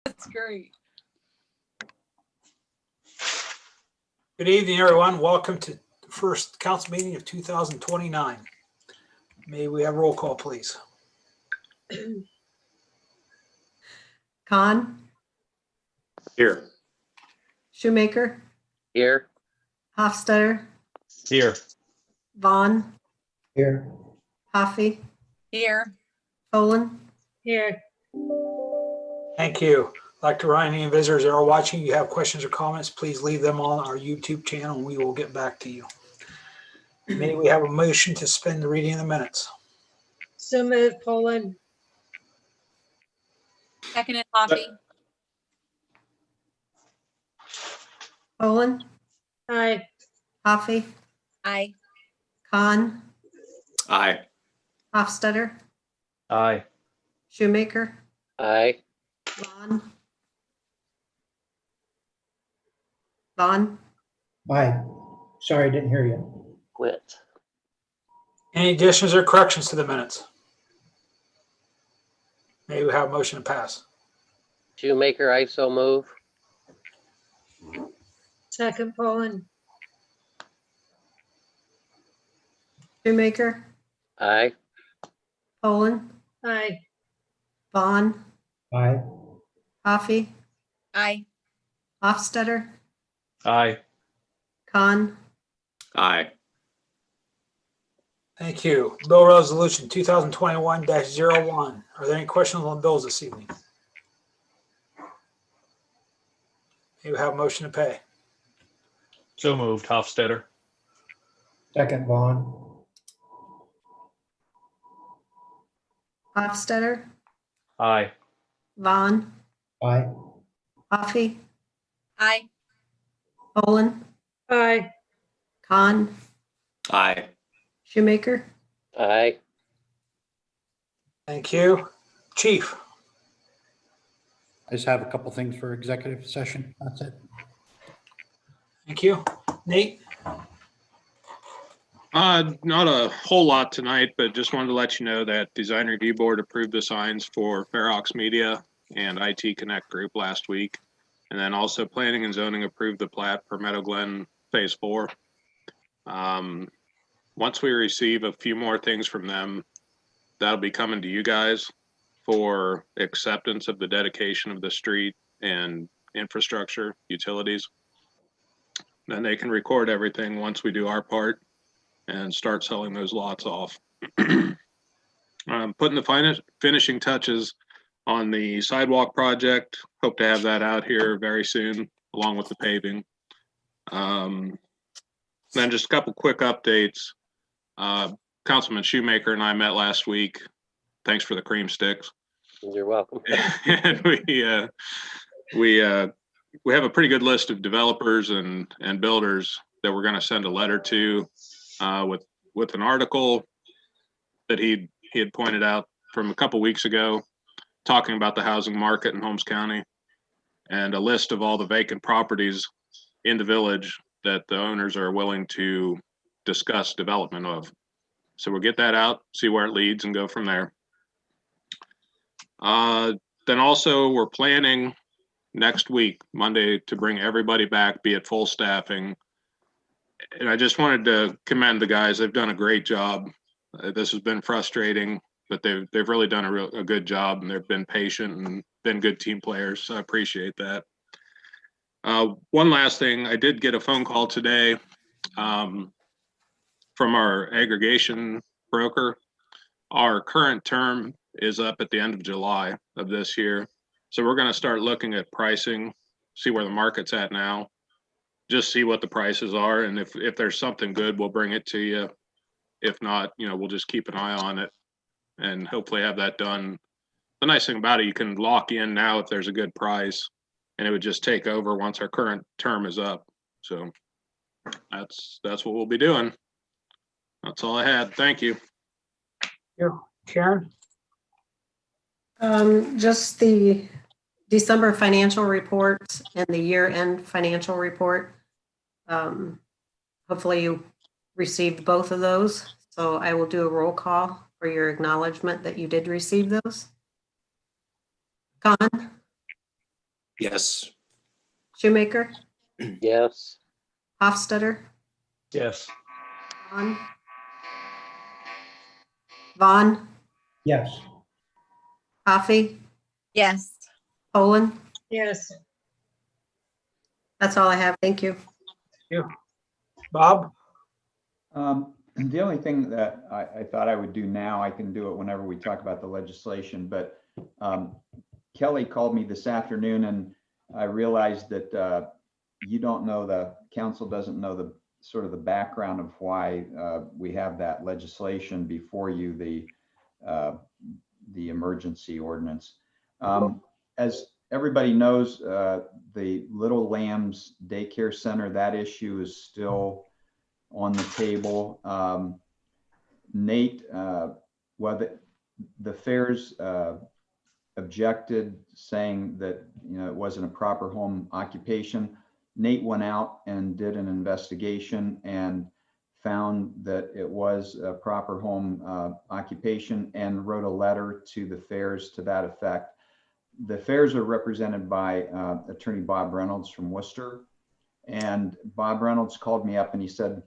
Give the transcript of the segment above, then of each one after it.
That's great. Good evening, everyone. Welcome to the first council meeting of 2029. May we have roll call, please? Khan, Here. Shoemaker, Here. Hofstadter, Here. Vaughn, Here. Hoffy, Here. Poland. Here. Thank you. I'd like to remind any visitors that are watching, you have questions or comments, please leave them on our YouTube channel and we will get back to you. May we have a motion to suspend the reading of the minutes? So moved, Poland. Seconded, Hoffy. Poland, Aye. Hoffy, Aye. Khan, Aye. Hofstadter, Aye. Shoemaker, Aye. Vaughn, Aye. Sorry, I didn't hear you. Quit. Any additions or corrections to the minutes? May we have a motion to pass? Shoemaker, I so move. Second, Poland. Shoemaker, Aye. Poland, Aye. Vaughn, Aye. Hoffy, Aye. Hofstadter, Aye. Khan, Aye. Thank you. Bill Resolution 2021-01. Are there any questions on the bills this evening? May we have a motion to pay? So moved, Hofstadter. Second, Vaughn. Hofstadter, Aye. Vaughn, Aye. Hoffy, Aye. Poland, Aye. Khan, Aye. Shoemaker. Aye. Thank you. Chief? I just have a couple things for executive session. That's it. Thank you. Nate? Not a whole lot tonight, but just wanted to let you know that Design Review Board approved the signs for Fairhawks Media and IT Connect Group last week. And then also Planning and Zoning approved the plat for Meadow Glen Phase 4. Once we receive a few more things from them, that'll be coming to you guys for acceptance of the dedication of the street and infrastructure utilities. Then they can record everything once we do our part and start selling those lots off. Putting the finishing touches on the sidewalk project. Hope to have that out here very soon, along with the paving. Then just a couple quick updates. Councilman Shoemaker and I met last week. Thanks for the cream sticks. You're welcome. And we have a pretty good list of developers and builders that we're going to send a letter to with an article that he had pointed out from a couple weeks ago, talking about the housing market in Holmes County, and a list of all the vacant properties in the village that the owners are willing to discuss development of. So we'll get that out, see where it leads, and go from there. Then also we're planning next week, Monday, to bring everybody back, be at full staffing. And I just wanted to commend the guys. They've done a great job. This has been frustrating, but they've really done a good job, and they've been patient and been good team players. So I appreciate that. One last thing, I did get a phone call today from our aggregation broker. Our current term is up at the end of July of this year. So we're going to start looking at pricing, see where the market's at now, just see what the prices are. And if there's something good, we'll bring it to you. If not, we'll just keep an eye on it and hopefully have that done. The nice thing about it, you can lock in now if there's a good price, and it would just take over once our current term is up. So that's what we'll be doing. That's all I had. Thank you. Karen? Just the December financial report and the year-end financial report. Hopefully you received both of those. So I will do a roll call for your acknowledgement that you did receive those. Khan, Yes. Shoemaker, Yes. Hofstadter, Yes. Vaughn. Vaughn, Yes. Coffee, Yes. Poland. yes, That's all I have. Thank you. Bob? The only thing that I thought I would do now, I can do it whenever we talk about the legislation, but Kelly called me this afternoon and I realized that you don't know, the council doesn't know the sort of the background of why we have that legislation before you, the emergency ordinance. As everybody knows, the Little Lambs Daycare Center, that issue is still on the table. Nate, well, the fairs objected, saying that, you know, it wasn't a proper home occupation. Nate went out and did an investigation and found that it was a proper home occupation and wrote a letter to the fairs to that effect. The fairs are represented by attorney Bob Reynolds from Worcester. And Bob Reynolds called me up and he said,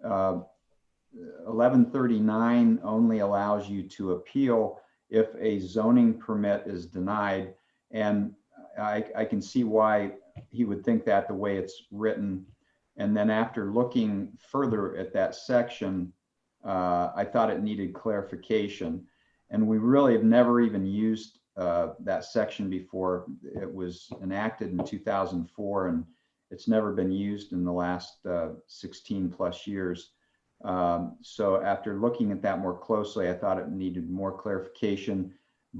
1139 only allows you to appeal if a zoning permit is denied. And I can see why he would think that, the way it's written. And then after looking further at that section, I thought it needed clarification. And we really have never even used that section before. It was enacted in 2004 and it's never been used in the last 16 plus years. So after looking at that more closely, I thought it needed more clarification.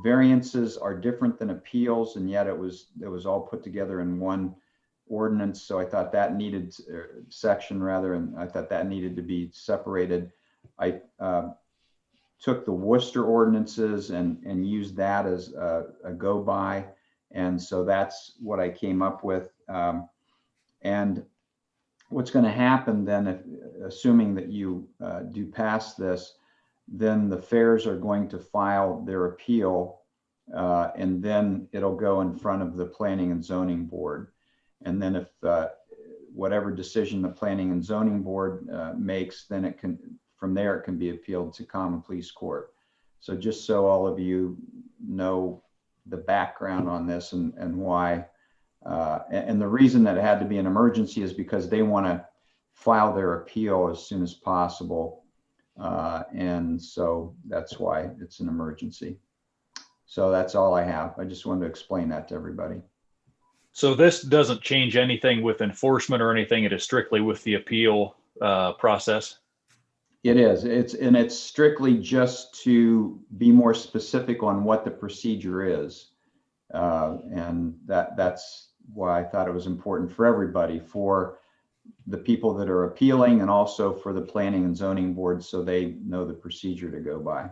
Variances are different than appeals, and yet it was all put together in one ordinance. So I thought that needed section rather, and I thought that needed to be separated. I took the Worcester ordinances and used that as a go by. And so that's what I came up with. And what's going to happen then, if, assuming that you do pass this, then the fairs are going to file their appeal and then it'll go in front of the Planning and Zoning Board. And then if whatever decision the Planning and Zoning Board makes, then it can, from there, it can be appealed to Common Pleas Court. So just so all of you know the background on this and why. And the reason that it had to be an emergency is because they want to file their appeal as soon as possible. And so that's why it's an emergency. So that's all I have. I just wanted to explain that to everybody. So this doesn't change anything with enforcement or anything. It is strictly with the appeal process. It is. It's strictly just to be more specific on what the procedure is. And that's why I thought it was important for everybody, for the people that are appealing and also for the Planning and Zoning Board, so they know the procedure to go by.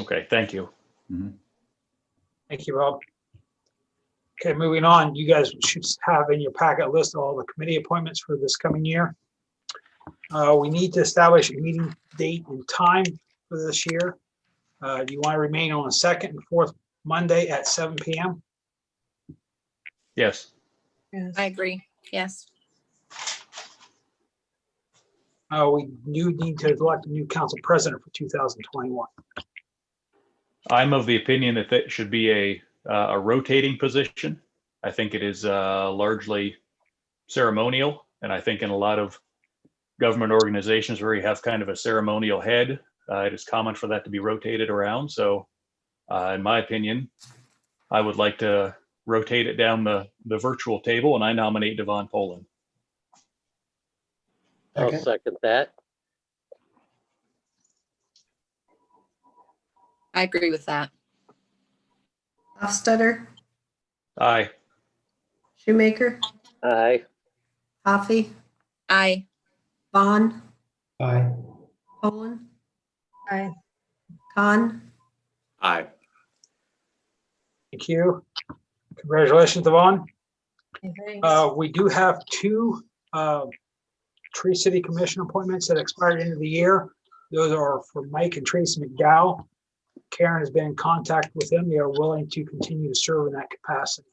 Okay, thank you. Mm-hmm. Thank you, Rob. Okay, moving on. You guys should have in your packet list all the committee appointments for this coming year. We need to establish a meeting date and time for this year. Do you want to remain on the second and fourth Monday at 7 p.m.? Yes. yes, I agree. Yes. We do need to elect a new council president for 2021. I'm of the opinion that that should be a rotating position. I think it is largely ceremonial. And I think in a lot of government organizations where you have kind of a ceremonial head, it is common for that to be rotated around. So in my opinion, I would like to rotate it down the virtual table, and I nominate Devon Poland. I'll Okay. second that. I agree with that. Hofstadter, Aye. Shoemaker, Aye. Coffee, I. Vaughn, Aye. Poland, aye, Khan. Aye. Thank you. Congratulations, Devon. thanks. We do have two Tree City Commission appointments that expired at the end of the year. Those are for Mike and Tracy McDowell. Karen has been in contact with them. They are willing to continue to serve in that capacity.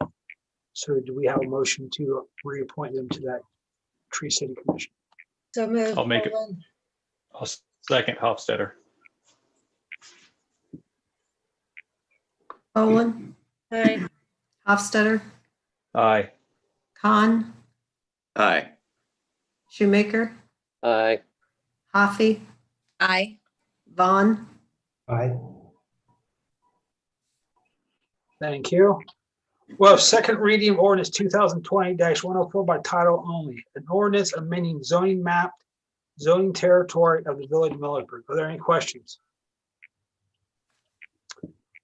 So do we have a motion to reappoint them to that Tree City Commission? So moved. I'll make it. Poland. I'll second Hofstadter. Poland, Aye. Hofstadter, Aye. Khan, Aye. Shoemaker, aye, Hoffy, Aye. Vaughn, Aye. Thank you. Well, second reading of ordinance 2020-104 by title only. An ordinance amending zoning map, zoning territory of the village of Millersburg. Are there any questions?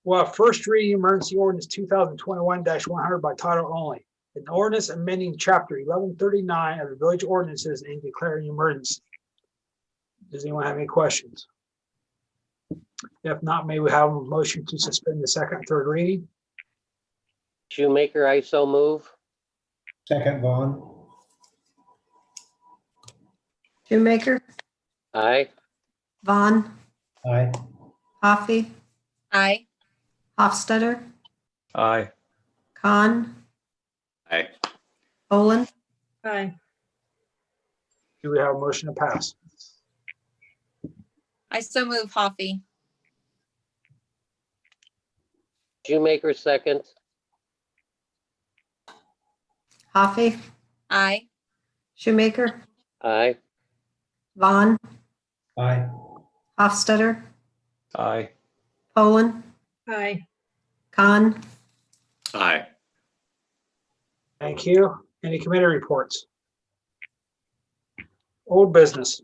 Well, first reading emergency ordinance 2021-100 by title only. An ordinance amending chapter 1139 of the village ordinances and declaring emergency. Does anyone have any questions? If not, may we have a motion to suspend the second and third reading? Shoemaker, I so move. Second, Vaughn. Shoemaker, Aye, Vaughn, Aye. Hoffy, Aye. Hofstadter, Aye. Khan, Aye. Poland, Aye. Do we have a motion to pass? I so move Hoffy. Shoemaker second. Hoffy, Aye. Shoemaker, Aye, Vaughn, Aye. Hofstadter, Aye. Poland, Aye. Khan, Aye. Thank you. Any committee reports? Old business.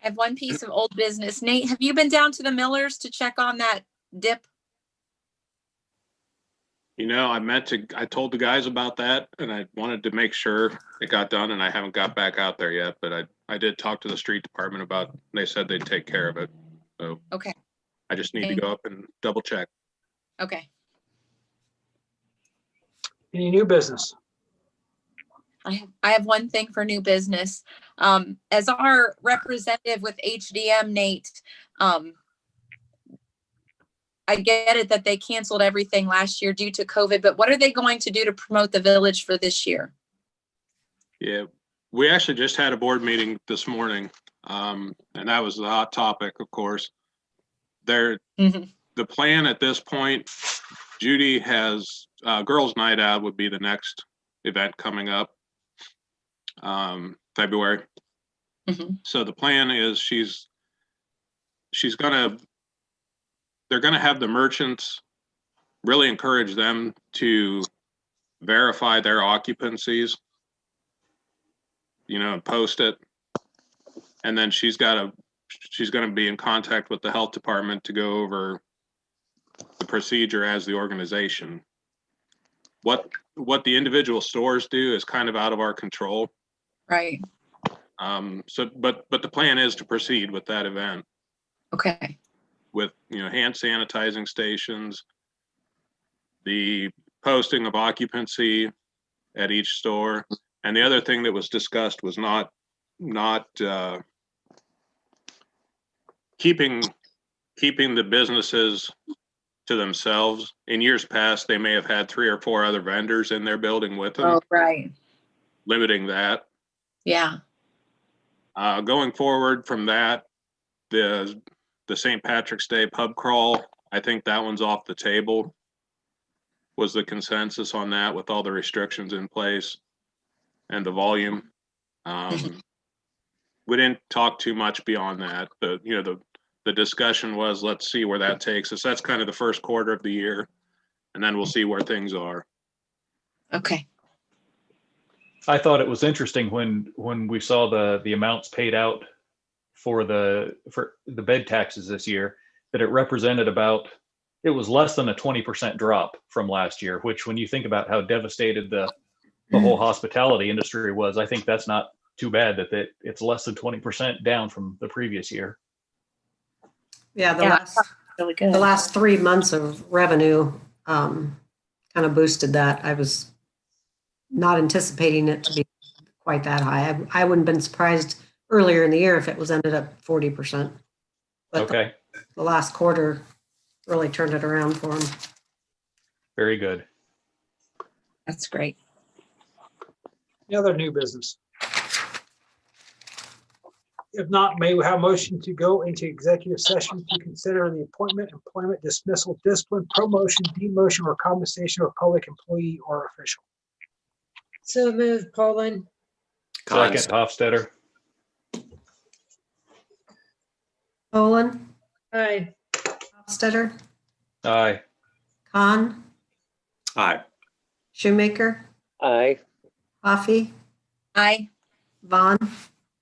I have one piece of old business. Nate, have you been down to the Millers to check on that dip? You know, I told the guys about that and I wanted to make sure it got done and I haven't got back out there yet, but I did talk to the street department about, they said they'd take care of it. So Okay. I just need to Thank go up and double check. Okay. Any new business? I have one thing for new business. As our representative with HDM, Nate, I get it that they canceled everything last year due to COVID, but what are they going to do to promote the village for this year? Yeah, we actually just had a board meeting this morning. And that was the hot topic, of course. The plan at this point, Judy has, Girls Night Out would be the next event coming up, February. So the plan is they're gonna have the merchants really encourage them to verify their occupancies, and post it. And then she's gonna be in contact with the health department to go over the procedure as the organization. What the individual stores do is kind of out of our control. Right. But the plan is to proceed with that event Okay. with, hand sanitizing stations, the posting of occupancy at each store. And the other thing that was discussed was not keeping the businesses to themselves. In years past, they may have had 3 or 4 other vendors in their building with them. Oh, right. Limiting that. Yeah. Going forward from that, the St. Patrick's Day pub crawl, I think that one's off the table. Was the consensus on that with all the restrictions in place and the volume. We didn't talk too much beyond that. The discussion was, let's see where that takes us. That's kind of the first quarter of the year, and then we'll see where things are. Okay. I thought it was interesting when we saw the amounts paid out for the bed taxes this year, that it represented it was less than a 20% drop from last year, which when you think about how devastated the whole hospitality industry was, I think that's not too bad that it's less than 20% down from the previous year. Yeah, Really good. the last 3 months of revenue kind of boosted that. I was not anticipating it to be quite that high. I wouldn't have been surprised earlier in the year if it was ended up 40%. But Okay, the last quarter really turned it around for them. very good. That's great. Any other new business? If not, may we have a motion to go into executive session to consider the appointment, employment, dismissal, discipline, promotion, demotion, or compensation of a public employee or official? So moved, Poland. Second, Hofstadter. Poland, Aye. Hofstadter, Aye. Khan, Aye. Shoemaker, Aye. Coffee, Aye. Vaughn,